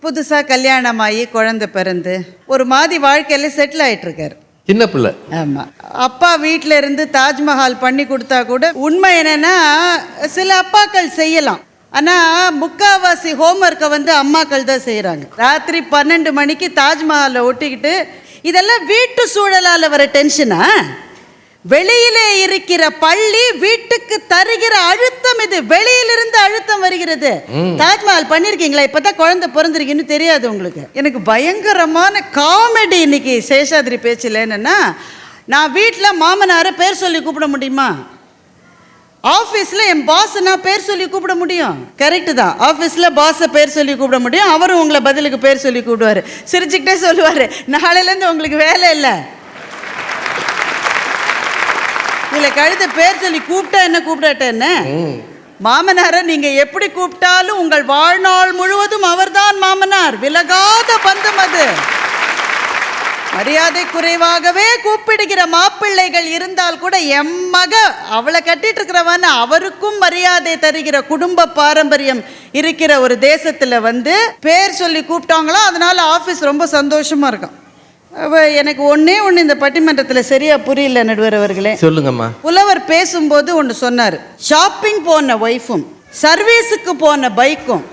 புதுசாக கல்யாணமாகி குழந்தை பிறந்து ஒரு மாதிரி வாழ்க்கையில் செட்டில் ஆகிட்டு இருக்காரு. சின்ன பிள்ளை. ஆமாம். அப்பா வீட்டில் இருந்து தாஜ்மஹால் பண்ணி கொடுத்தா கூட உண்மை என்னென்னா சில அப்பாக்கள் செய்யலாம். ஆனால் முக்கால்வாசி ஹோம்ஒர்க்கை வந்து அம்மாக்கள் தான் செய்கிறாங்க. ராத்திரி 12 மணிக்கு தாஜ்மஹாலை ஒட்டிக்கிட்டு இதெல்லாம் வீட்டு சூழலால் வர டென்ஷனா? வெளியிலே இருக்கிற பள்ளி வீட்டுக்கு தருகிற அழுத்தம் இது. வெளியிலிருந்து அழுத்தம் வருகிறது. தாஜ்மஹால் பண்ணிருக்கீங்களா? இப்பதான் குழந்தை பிறந்திருக்குன்னு தெரியாது உங்களுக்கு. எனக்கு பயங்கரமான காமெடி இன்னைக்கு சேஷாத்ரி பேச்சில் என்னன்னா, நான் வீட்டில் மாமனாரை பேர் சொல்லி கூப்பிட முடியுமா? ஆஃபீஸில் என் பாஸை பேர் சொல்லி கூப்பிட முடியும். கரெக்டு தான். ஆஃபீஸில் பாஸை பேர் சொல்லி கூப்பிட முடியும். அவரும் உங்களை பதிலுக்கு பேர் சொல்லி கூப்பிடுவார். சிரிச்சுக்கிட்டே சொல்லுவார், நாளையிலேருந்து உங்களுக்கு வேலை இல்லை. இதில் கழுத பேர் சொல்லி கூப்பிட்டா என்ன, கூப்பிடாட்ட என்ன? மாமனாரை நீங்க எப்படி கூப்பிட்டாலும் உங்கள் வாழ்நாள் முழுவதும் அவர்தான் மாமனார். விலகாத பந்தம் அது. மரியாதை குறைவாகவே கூப்பிடுகிற மாப்பிள்ளைகள் இருந்தால் கூட எம்மக அவளை கட்டிட்டு இருக்கிறவன் அவருக்கும் மரியாதை தருகிற குடும்ப பாரம்பரியம் இருக்கிற ஒரு தேசத்துல வந்து பேர் சொல்லி கூப்பிட்டாங்களோ அதனால ஆஃபீஸ் ரொம்ப சந்தோஷமா இருக்கும். எனக்கு ஒன்னே இந்த பட்டிமன்றத்தில் சரியா புரியல நடுவர் அவர்களே. சொல்லுங்கம்மா. புலவர் பேசும்போது ஒன்று சொன்னார். ஷாப்பிங் போன ஒய்ஃபும் சர்வீஸுக்கு போன பைக்கும்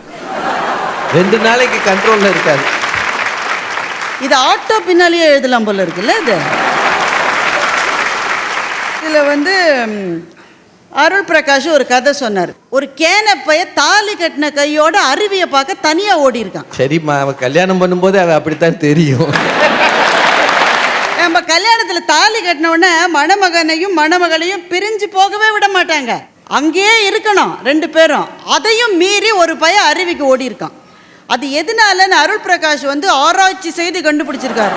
2 நாளைக்கு கண்ட்ரோல்ல இருக்காது. இது ஆட்டோ பின்னாலேயே எழுதலாம் போல இருக்குல்ல. இது இதில் வந்து அருள் பிரகாஷ் ஒரு கதை சொன்னார். ஒரு கேனப்பைய தாலி கட்டின கையோட அருவியை பார்க்க தனியா ஓடி இருக்கான். சரிம்மா, அவ கல்யாணம் பண்ணும்போது அவ அப்படித்தான் தெரியும். நம்ம கல்யாணத்தில் தாலி கட்டின உடனே மணமகனையும் மணமகளையும் பிரிஞ்சு போகவே விட மாட்டாங்க. அங்கேயே இருக்கணும் 2 பேரும். அதையும் மீறி ஒரு பையன் அருவிக்கு ஓடி இருக்கான். அது எதனாலன்னு அருள் பிரகாஷ் வந்து ஆராய்ச்சி செய்து கண்டுபிடிச்சிருக்காரு.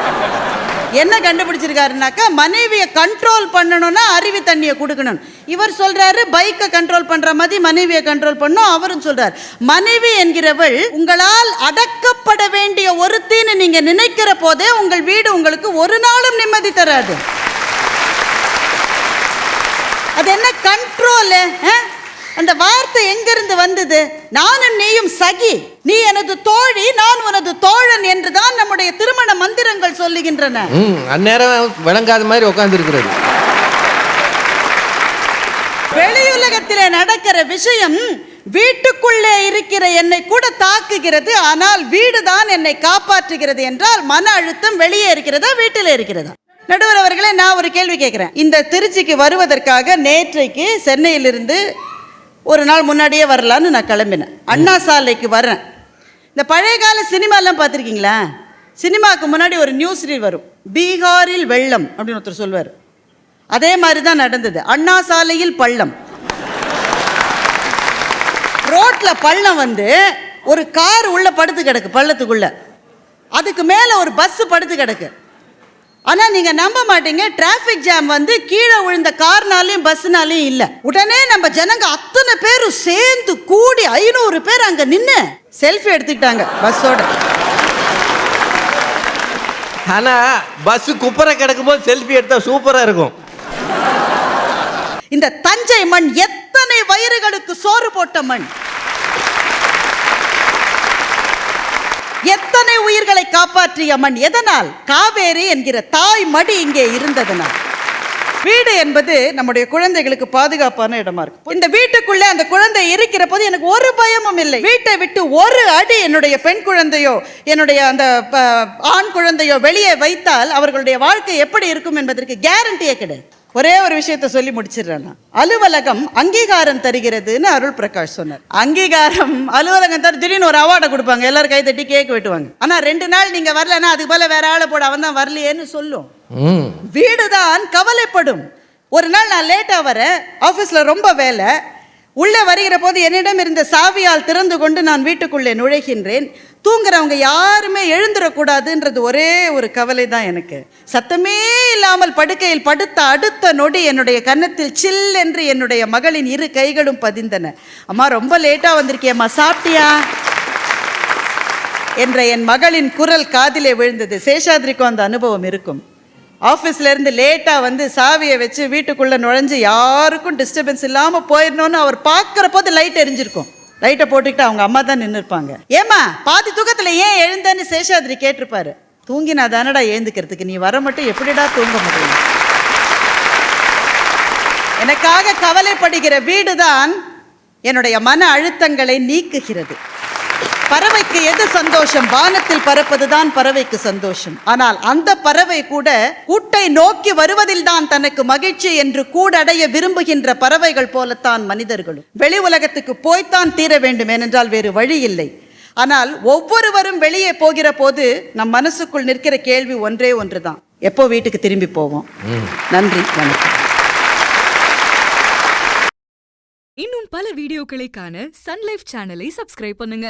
என்ன கண்டுபிடிச்சிருக்காருனாக்கா, மனைவியை கண்ட்ரோல் பண்ணணும்னா அருவி தண்ணியை கொடுக்கணும். இவர் சொல்றாரு பைக்கை கண்ட்ரோல் பண்ற மாதிரி மனைவியை கண்ட்ரோல் பண்ணும். அவரும் சொல்றார், மனைவி என்கிறவள் உங்களால் அடக்கப்பட வேண்டிய ஒருத்தின்னு நீங்க நினைக்கிற போதே உங்கள் வீடு உங்களுக்கு ஒரு நாளும் நிம்மதி தராது. அது என்ன கண்ட்ரோல்? அந்த வார்த்தை எங்கிருந்து வந்தது? நானும் நீயும் சகி, நீ எனது தோழி, நான் உனது தோழன் என்றுதான் நம்முடைய திருமண மந்திரங்கள் சொல்லுகின்றன. அந்நேரம் விளங்காத மாதிரி உட்கார்ந்து இருக்கிறது. வெளியுலகத்திலே நடக்கிற விஷயம் வீட்டுக்குள்ளே இருக்கிற என்னை கூட தாக்குகிறது. ஆனால் வீடுதான் என்னை காப்பாற்றுகிறது என்றால் மன அழுத்தம் வெளியே இருக்கிறதா வீட்டிலே இருக்கிறதா? நடுவர் அவர்களே, நான் ஒரு கேள்வி கேட்கிறேன். இந்த திருச்சிக்கு வருவதற்காக நேற்றைக்கு சென்னையிலிருந்து ஒரு நாள் முன்னாடியே வரலான்னு நான் கிளம்பினேன். அண்ணா சாலைக்கு வரேன். இந்த பழைய கால சினிமாலாம் பார்த்துருக்கீங்களா? சினிமாவுக்கு முன்னாடி ஒரு நியூஸ் ரீல் வரும், பீகாரில் வெள்ளம் அப்படின்னு ஒருத்தர் சொல்வார். அதே மாதிரி தான் நடந்தது. அண்ணா சாலையில் பள்ளம். ரோட்ல பள்ளம் வந்து ஒரு கார் உள்ள படுத்து கிடக்கு பள்ளத்துக்குள்ள. அதுக்கு மேலே ஒரு பஸ் படுத்து கிடக்கு. ஆனால் நீங்கள் நம்ப மாட்டீங்க, டிராஃபிக் ஜாம் வந்து கீழே விழுந்த கார்னாலையும் பஸ்னாலையும் இல்லை. உடனே நம்ம ஜனங்க அத்தனை பேரும் சேர்ந்து கூடி 500 பேர் அங்கே நின்று செல்ஃபி எடுத்துக்கிட்டாங்க பஸ்ஸோட. ஆனால் பஸ் குப்பரை கிடக்கும்போது செல்ஃபி எடுத்தா சூப்பராக இருக்கும். இந்த தஞ்சை மண் எத்தனை வயிறுகளுக்கு சோறு போட்ட மண், எத்தனை உயிர்களை காப்பாற்றிய மண். எதனால்? காவேரி என்கிற தாய் மடி இங்கே இருந்ததனால். வீடு என்பது நம்முடைய குழந்தைகளுக்கு பாதுகாப்பான இடமா இருக்கு. இந்த வீட்டுக்குள்ள அந்த குழந்தை இருக்கிற போது எனக்கு ஒரு பயமும் இல்லை. வீட்டை விட்டு ஒரு அடி என்னுடைய பெண் குழந்தையோ என்னுடைய அந்த ஆண் குழந்தையோ வெளியே வைத்தால் அவர்களுடைய வாழ்க்கை எப்படி இருக்கும் என்பதற்கு கேரண்டியே கிடையாது. ஒரே ஒரு விஷயத்தை சொல்லி முடிச்சிடுறேன். அலுவலகம் அங்கீகாரம் தருகிறதுன்னு அருள் பிரகாஷ் சொன்னார். அங்கீகாரம் அலுவலகம் தர திடீர்னு ஒரு அவார்டை கொடுப்பாங்க, எல்லாரும் கை தட்டி கேக் வெட்டுவாங்க. ஆனா 2 நாள் நீங்க வரலன்னா அதுக்கு போல வேற ஆளை போட அவன் தான் வரலையேன்னு சொல்லும். வீடுதான் கவலைப்படும். ஒரு நாள் நான் லேட்டா வரேன், ஆபீஸ்ல ரொம்ப வேலை. உள்ளே வருகிற போது என்னிடம் இருந்த சாவியால் திறந்து கொண்டு நான் வீட்டுக்குள்ளே நுழைகின்றேன். தூங்குறவங்க யாருமே எழுந்துடக்கூடாதுன்றது ஒரே ஒரு கவலை தான் எனக்கு. சத்தமே இல்லாமல் படுக்கையில் படுத்த அடுத்த நொடி என்னுடைய கன்னத்தில் சில் என்று என்னுடைய மகளின் 2 கைகளும் பதிந்தன. அம்மா ரொம்ப லேட்டா வந்திருக்கியம்மா, சாப்பிட்டியா என்ற என் மகளின் குரல் காதிலே விழுந்தது. சேஷாத்ரிக்கும் அந்த அனுபவம் இருக்கும். ஆஃபீஸ்ல இருந்து லேட்டாக வந்து சாவியை வச்சு வீட்டுக்குள்ளே நுழைஞ்சு யாருக்கும் டிஸ்டர்பன்ஸ் இல்லாமல் போயிடணும்னு அவர் பார்க்குற போது லைட் எரிஞ்சிருக்கும். லைட்டை போட்டுக்கிட்டு அவங்க அம்மா தான் நின்று இருப்பாங்க. ஏமா பாதி தூக்கத்துல ஏன் எழுந்தன்னு சேஷாத்ரி கேட்டிருப்பாரு. தூங்கினா தானடா எழுந்துக்கிறதுக்கு, நீ வர மட்டும் எப்படிடா தூங்க முடியும்? எனக்காக கவலைப்படுகிற வீடுதான் என்னுடைய மன அழுத்தங்களை நீக்குகிறது. பறவைக்கு எது சந்தோஷம்? வானத்தில் பறப்பதுதான் பறவைக்கு சந்தோஷம். ஆனால் அந்த பறவை கூட கூட்டை நோக்கி வருவதில் தான் தனக்கு மகிழ்ச்சி என்று கூடடைய விரும்புகின்ற பறவைகள் போலத்தான் மனிதர்களும். வெளி உலகத்துக்கு போய்த்தான் தீர வேண்டும், ஏனென்றால் வேறு வழி இல்லை. ஆனால் ஒவ்வொருவரும் வெளியே போகிற போது நம் மனசுக்குள் நிற்கிற கேள்வி ஒன்றே ஒன்றுதான், எப்போ வீட்டுக்கு திரும்பி போவோம்? நன்றி, வணக்கம். இன்னும் பல வீடியோக்களை காண சன் லைஃப் சேனலை சப்ஸ்கிரைப் பண்ணுங்க.